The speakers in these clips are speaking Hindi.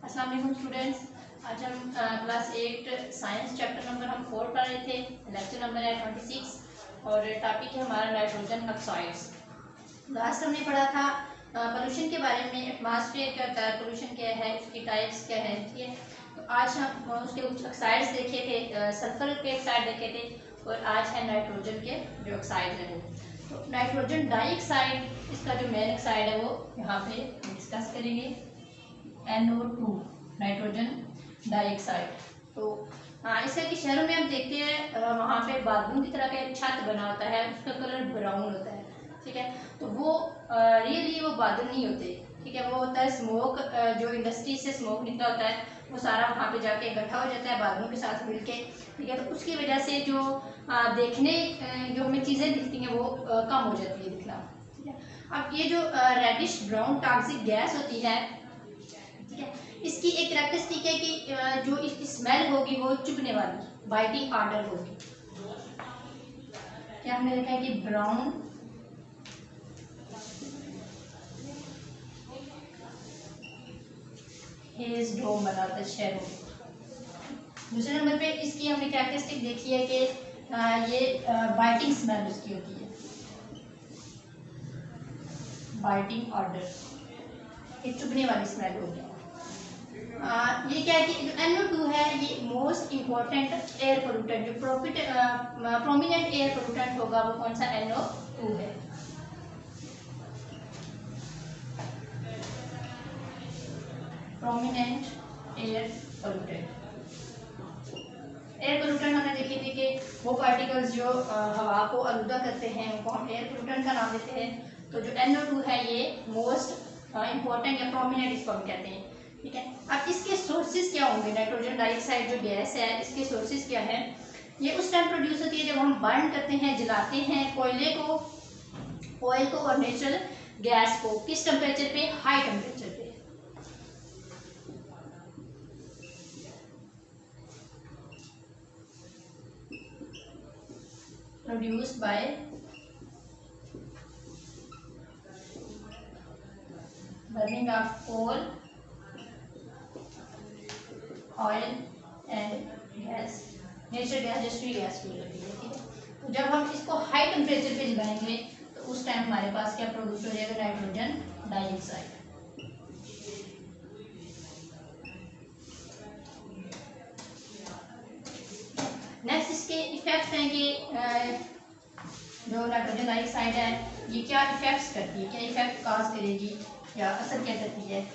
अस्सलाम वालेकुम स्टूडेंट्स। आज हम क्लास 8 साइंस चैप्टर नंबर 4 पढ़ रहे थे। लेक्चर नंबर है 26 और टॉपिक है हमारा नाइट्रोजन ऑक्साइड्स। लास्ट हमने पढ़ा था पोल्यूशन के बारे में, एटमॉस्फेयर क्या होता है, पोल्यूशन क्या है, उसकी टाइप्स क्या है। ठीक है, तो आज हम उसके कुछ ऑक्साइड्स देखे थे, सल्फर के ऑक्साइड देखे थे और आज है नाइट्रोजन के जो ऑक्साइड है वो। तो नाइट्रोजन डाइऑक्साइड इसका जो मेन ऑक्साइड है वो यहाँ पे डिस्कस करेंगे। NO2 nitrogen dioxide. तो इसका कि शहरों में हम देखते हैं वहाँ पे बाथरूम की तरह का एक छत बना होता है, उसका कलर ब्राउन होता है। ठीक है, तो वो रियली वो बादल नहीं होते। ठीक है, वो होता है स्मोक, जो इंडस्ट्री से स्मोक निकला होता है वो सारा वहाँ पे जाके इकट्ठा हो जाता है बादलों के साथ मिलके। ठीक है, तो उसकी वजह से जो देखने जो हमें चीज़ें दिखती हैं वो कम हो जाती है दिखना। ठीक है, अब ये जो रेडिश ब्राउन टॉक्सिक गैस होती है, ठीक है, इसकी एक कैरेक्टरिस्टिक है कि जो इसकी स्मेल होगी वो चुभने वाली, बाइटिंग ऑर्डर होगी। क्या हमने देखा है कि ब्राउन हेज डोम बना होता है शहरों में। दूसरे नंबर पे इसकी हमने कैरेक्टरिस्टिक देखी है कि ये बाइटिंग स्मेल उसकी होती है, बाइटिंग ऑर्डर, ये चुभने वाली स्मेल होगी। ये क्या है कि NO2 है, ये मोस्ट इम्पोर्टेंट एयर पोल्यूटेंट, जो प्रोमिनेंट एयर पोल्यूटेंट होगा वो कौन सा NO2 है। Prominent air pollutant. Air pollutant हमने देखे थे कि वो पार्टिकल्स जो हवा को आलूदा करते हैं उनको हम एयर पोल्यूटेंट का नाम देते हैं। तो जो NO2 है ये मोस्ट इम्पोर्टेंट या प्रोमिनेंट इसको हम कहते हैं। ठीक है, अब इसके सोर्सेज क्या होंगे, नाइट्रोजन डाइऑक्साइड जो गैस है इसके सोर्सेज क्या है। ये उस टाइम प्रोड्यूस होती है जब हम बर्न करते हैं, जलाते हैं कोयले को, ऑयल को और नेचुरल गैस को। किस टेम्परेचर पे, हाई टेम्परेचर पे। Produced by burning of coal, oil and gas, natural gas, industry gas भी होती है। ठीक है, तो जब हम इसको हाई टेम्परेचर पे जलाएंगे तो उस टाइम हमारे पास क्या प्रोड्यूस हो जाएगा, नाइट्रोजन डाइऑक्साइड। नेक्स्ट इसके इफेक्ट्स हैं कि जो नाइट्रोजन डाइऑक्साइड है ये क्या इफेक्ट्स करती है, क्या इफेक्ट काज करेगी या असर क्या करती है।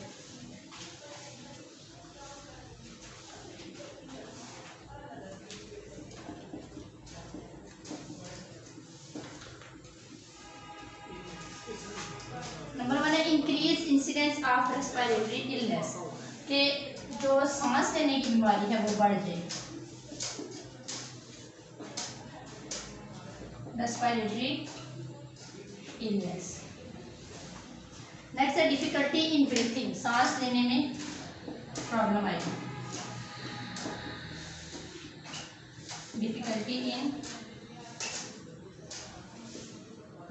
नंबर 1 है increase incidence of respiratory illness, के जो सांस लेने की बीमारी है वो बढ़ जाएगी। Respiratory illness. नेक्स्ट है डिफिकल्टी इन ब्रीथिंग, सांस लेने में प्रॉब्लम आएगी। Difficulty in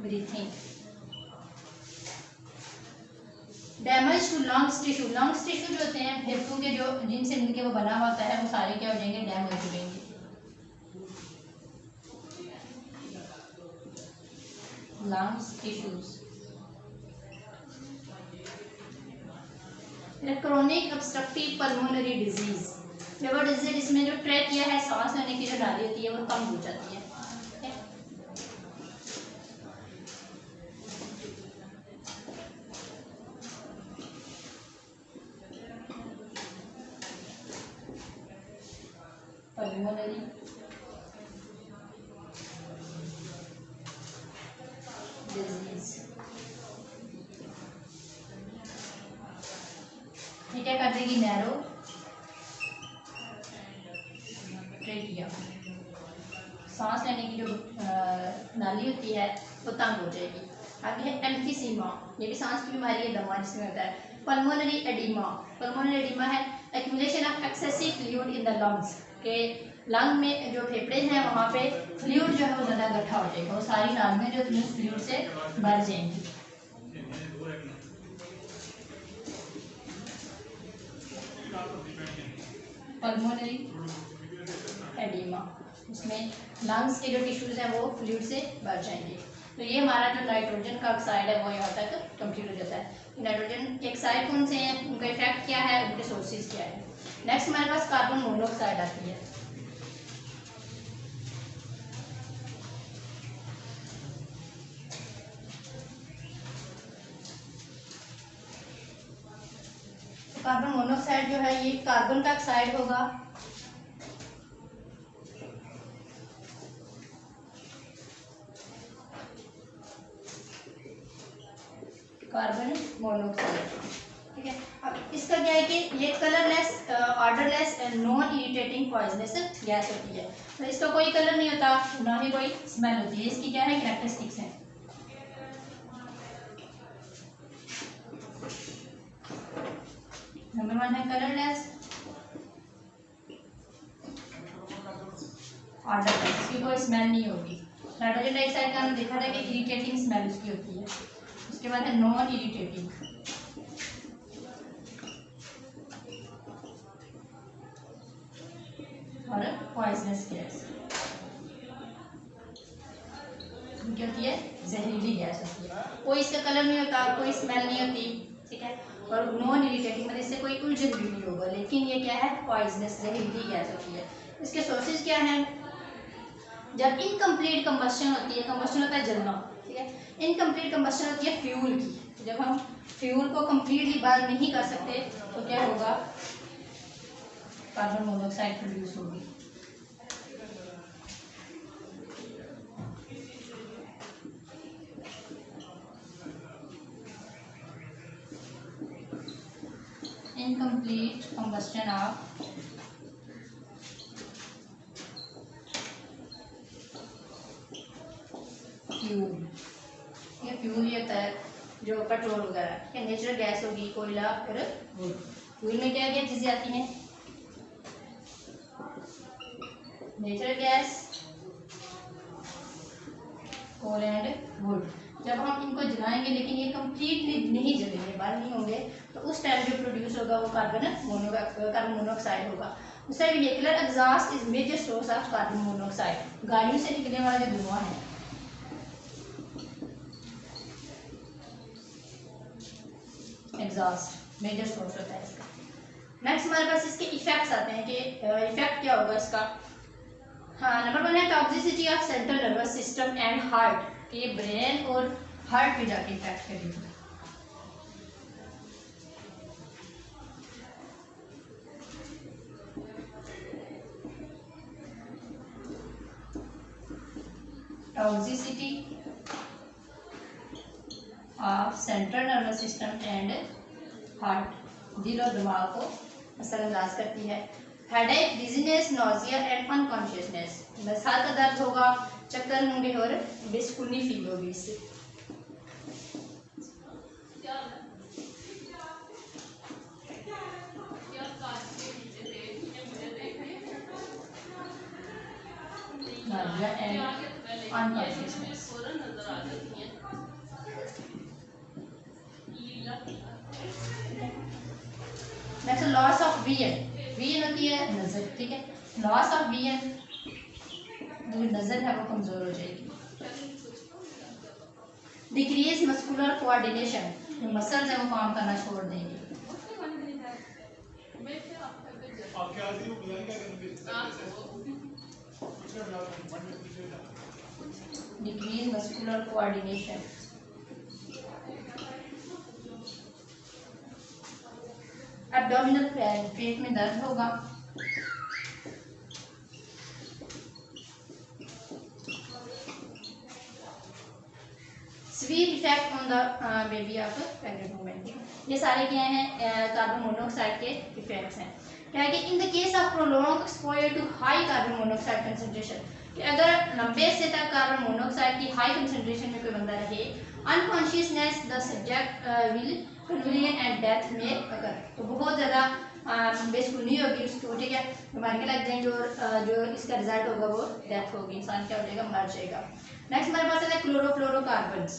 breathing. Damage to lungs tissue, lungs tissue जो होते हैं फेफड़ों के, जो जिनसे मिलके वो बना होता है वो सारे क्या हो जाएंगे, डैमेज हो जाएंगे। Lungs tissues. Chronic obstructive pulmonary disease, ये वो डिजीज इसमें जो ट्रैकिया है, सांस लेने की जो नाली होती है वो कम हो जाती है। पल्मोनरी डिजीज ये क्या कर देगी, नैरो ट्रेकिया, सांस लेने की जो नाली होती है वो तंग हो जाएगी। आगे है एम्फीसीमा, ये भी सांस की बीमारी है, दमा जिसमें होता है। पल्मोनरी एडिमा, पल्मोनरी एडिमा है accumulation of excessive fluid in the lungs, के लंग में जो फेफड़े हैं वहाँ पे फ्लूइड जो है वो ज़्यादा इकट्ठा हो जाएगा, वो सारी नालियाँ जो फ्लूइड से भर जाएंगी। पल्मोनरी एडिमा, इसमें लंग्स के जो टिश्यूज हैं वो फ्लूइड से भर जाएंगे। तो ये हमारा जो नाइट्रोजन का ऑक्साइड है वो यहाँ तक कंप्लीट हो जाता है। नाइट्रोजन के ऑक्साइड कौन से हैं, उनका इफेक्ट क्या है, उनके सोर्सेज क्या है। नेक्स्ट हमारे पास कार्बन मोनोऑक्साइड आती है। कार्बन मोनोऑक्साइड जो है ये कार्बन का ऑक्साइड होगा, कार्बन मोनोऑक्साइड, ठीक है। अब इसका क्या है कि ये colourless, odourless and non irritating poisonous gas होती है। तो इसका कोई कलर नहीं होता, ना ही कोई स्मेल होती है। इसकी क्या है कैरेक्टरिस्टिक्स हैं। नंबर 1 है कलरलेस, ऑर्डरलेस, इसकी कोई स्मेल नहीं होगी। नाइट्रोजन डाइऑक्साइड का हमने देखा था कि इरिटेटिंग स्मेल उसकी होती है। उसके बाद है नॉन इरिटेटिंग, और पॉइजनस गैस क्या होती है, जहरीली गैस होती है। कोई इसका कलर नहीं होता, कोई स्मेल नहीं होती, ठीक है। और नॉन इरिटेटिंग मतलब इससे कोई उलझन भी नहीं होगा, लेकिन ये क्या है, पॉइजनस जहरीली गैस होती है। इसके सोर्सेज क्या हैं, जब इनकम्प्लीट कंबस्शन होती है, कंबस्शन होता है जलना, ठीक है, इनकम्प्लीट कंबस्शन होती है फ्यूल की। जब हम फ्यूल को कम्प्लीटली बर्न नहीं कर सकते तो क्या होगा, कार्बन मोनोऑक्साइड प्रोड्यूस होगी। इनकम्प्लीट कंबस्शन ऑफ फ्यूल, ये फ्यूल ये होता है जो पेट्रोल वगैरह, ठीक है, नेचुरल गैस होगी, कोयला और वुड। फ्यूल में क्या क्या चीज़ें आती हैं, natural gas, coal and wood. जब हम इनको जलाएंगे लेकिन ये कम्प्लीटली नहीं जलेंगे, बर्न नहीं होंगे, तो उस टाइम जो प्रोड्यूस होगा वो कार्बन मोनोऑक्साइड होगा। दूसरा vehicular exhaust is major source of carbon monoxide, गाड़ियों से निकलने वाला जो धुआं है, एग्जॉस्ट मेजर सोर्स होता है इसका। नेक्स्ट हमारे पास इसके इफेक्ट्स आते हैं कि इफेक्ट क्या होगा इसका। हाँ, नंबर 1 है toxicity of central nervous system and heart, कि ये ब्रेन और हार्ट पे जाके इफेक्ट करेगी। Toxicity of central nervous system and heart, दिल और दिमाग को असरअंदाज करती है। Headache, dizziness, nausea and unconsciousness, sir का दर्द होगा, चक्कर होंगे और बेसुकूनी फील होगी इससे। Nausea and unconsciousness. Next loss of vision, vision होती है नजर, ठीक है, लॉस ऑफ विजन, जो नजर है वो कमजोर हो जाएगी। डिक्रीज मस्कुलर कोऑर्डिनेशन, जो मसल्स है वो काम करना छोड़ देंगे। Decrease muscular coordination, abdominal pain, पेट में दर्द होगा। Severe effect on the baby of pregnant women, ये सारे क्या हैं, कार्बन मोनोऑक्साइड के इफेक्ट्स हैं। क्या है कि in the case of prolong exposure to high carbon monoxide concentration, कि अगर लंबे से तक कार्बन मोनोऑक्साइड की हाई कंसंट्रेशन में कोई बंदा रहे, unconsciousness the subject will convulsion and death में अगर, तो बहुत ज़्यादा बेसुकूनी होगी उसको, ठीक है, बीमारी लग जाएंगे और जो इसका रिजल्ट होगा वो डेथ होगी, इंसान क्या हो जाएगा, मर जाएगा। नेक्स्ट हमारे पास है chlorofluorocarbons,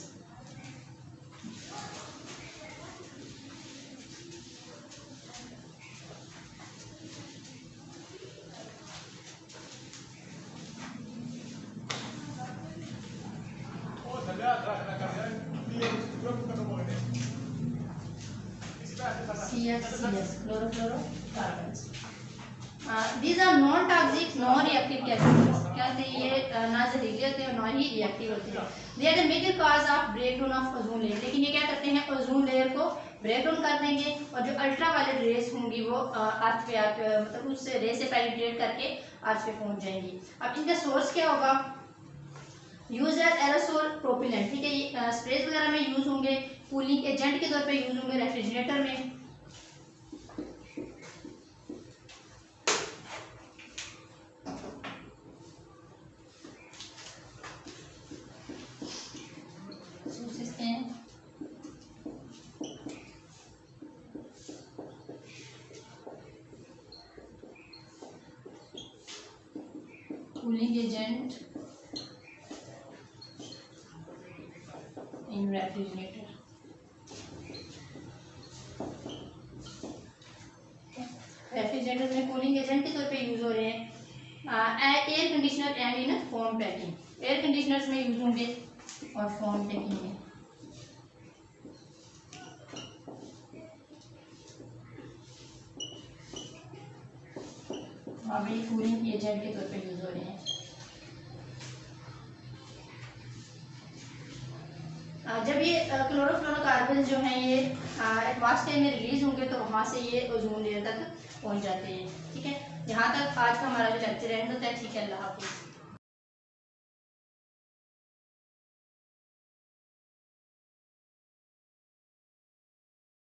CFCs, chlorofluorocarbons. These are non toxic, non reactive chemicals। क्या होते हैं ये? ना जहरीले होते हैं और ना ही रिएक्टिव होते हैं। They are the major cause of breakdown of ozone layer। लेकिन ये क्या करते हैं? ओजोन लेयर को ब्रेक डाउन कर देंगे और जो अल्ट्रा वायलेट रेस होंगी वो अर्थ पे मतलब उस रे से पेनिट्रेट करके अर्थ पे पहुंच जाएंगी। अब इनका सोर्स क्या होगा? Use as aerosol propellant. ठीक है, ये स्प्रेज वगैरह में यूज होंगे, कूलिंग एजेंट के तौर पे यूज होंगे रेफ्रिजरेटर में। Cooling agent in refrigerator. Refrigerator में कूलिंग एजेंट के तौर पे यूज हो रहे हैं। Air conditioner and in foam packing. Air conditioners में यूज होंगे और फोम पैकिंग में। अभी कूलिंग एजेंट के तौर पे यूज हो रहे हैं। जब ये क्लोरोफ्लोरोकार्बन जो हैं ये एटमॉस्फेयर में रिलीज होंगे तो वहाँ से ये ओजोन लेयर तक पहुँच जाते हैं। ठीक है, यहाँ तक आज का हमारा जो लेक्चर है, ठीक है, अल्लाह हाफिज़।